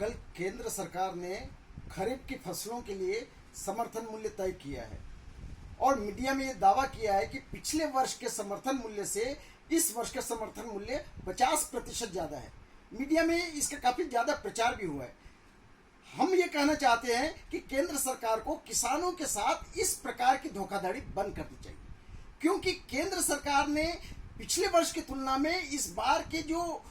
कल केंद्र सरकार ने खरीफ की फसलों के लिए समर्थन मूल्य तय किया है और मीडिया में ये दावा किया है कि पिछले वर्ष के समर्थन मूल्य से इस वर्ष का समर्थन मूल्य 50% ज़्यादा है। मीडिया में इसका काफ़ी ज़्यादा प्रचार भी हुआ है। हम ये कहना चाहते हैं कि केंद्र सरकार को किसानों के साथ इस प्रकार की धोखाधड़ी बंद करनी चाहिए, क्योंकि केंद्र सरकार ने पिछले वर्ष की तुलना में इस बार के जो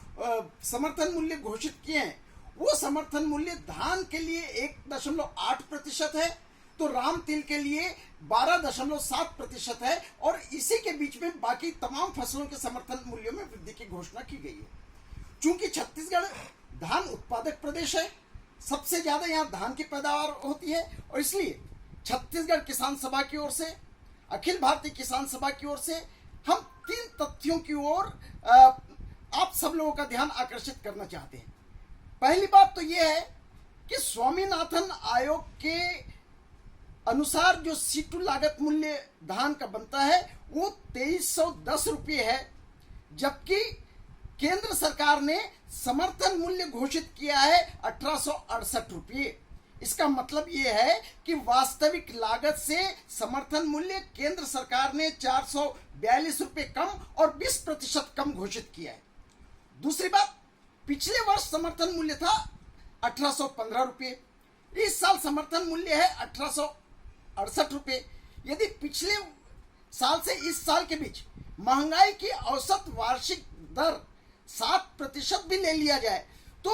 समर्थन मूल्य घोषित किए हैं वो समर्थन मूल्य धान के लिए 1.8% है, तो राम तिल के लिए 12.7% है और इसी के बीच में बाकी तमाम फसलों के समर्थन मूल्यों में वृद्धि की घोषणा की गई है। चूंकि छत्तीसगढ़ धान उत्पादक प्रदेश है, सबसे ज्यादा यहाँ धान की पैदावार होती है और इसलिए छत्तीसगढ़ किसान सभा की ओर से, अखिल भारतीय किसान सभा की ओर से हम 3 तथ्यों की ओर आप सब लोगों का ध्यान आकर्षित करना चाहते हैं। पहली बात तो यह है कि स्वामीनाथन आयोग के अनुसार जो सीटू लागत मूल्य धान का बनता है वो 2310 रुपये है, जबकि केंद्र सरकार ने समर्थन मूल्य घोषित किया है 1868 रुपये। इसका मतलब ये है कि वास्तविक लागत से समर्थन मूल्य केंद्र सरकार ने 442 रुपये कम और 20% कम घोषित किया है। दूसरी बात, पिछले वर्ष समर्थन मूल्य था 1815 रुपये, इस साल समर्थन मूल्य है 1868 रुपये। यदि पिछले साल से इस साल के बीच महंगाई की औसत वार्षिक दर 7% भी ले लिया जाए तो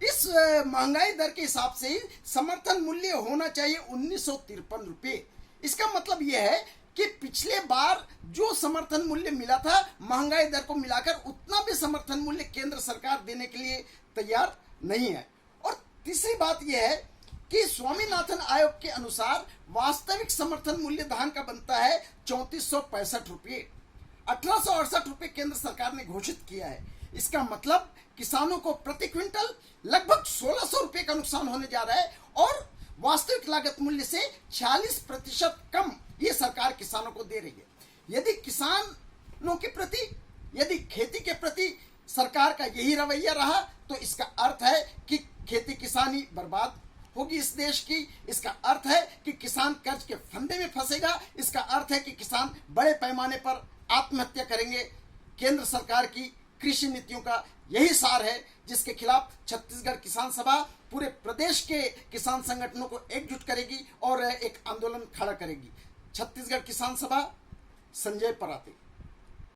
इस महंगाई दर के हिसाब से ही समर्थन मूल्य होना चाहिए 1953 रुपये। इसका मतलब यह है कि पिछले बार जो समर्थन मूल्य मिला था महंगाई दर को मिलाकर उतना भी समर्थन मूल्य केंद्र सरकार देने के लिए तैयार नहीं है। और तीसरी बात यह है कि स्वामीनाथन आयोग के अनुसार वास्तविक समर्थन मूल्य धान का बनता है 3465 रुपये। 1868 रुपये केंद्र सरकार ने घोषित किया है। इसका मतलब किसानों को प्रति क्विंटल लगभग 1600 रुपये का नुकसान होने जा रहा है और वास्तविक लागत मूल्य से 46% कम ये सरकार किसानों को दे रही है। यदि किसानों के प्रति, यदि खेती के प्रति सरकार का यही रवैया रहा तो इसका अर्थ है कि खेती किसानी बर्बाद होगी इस देश की। इसका अर्थ है कि किसान कर्ज के फंदे में फंसेगा। इसका अर्थ है कि किसान बड़े पैमाने पर आत्महत्या करेंगे। केंद्र सरकार की कृषि नीतियों का यही सार है जिसके खिलाफ छत्तीसगढ़ किसान सभा पूरे प्रदेश के किसान संगठनों को एकजुट करेगी और एक आंदोलन खड़ा करेगी। छत्तीसगढ़ किसान सभा, संजय पराते।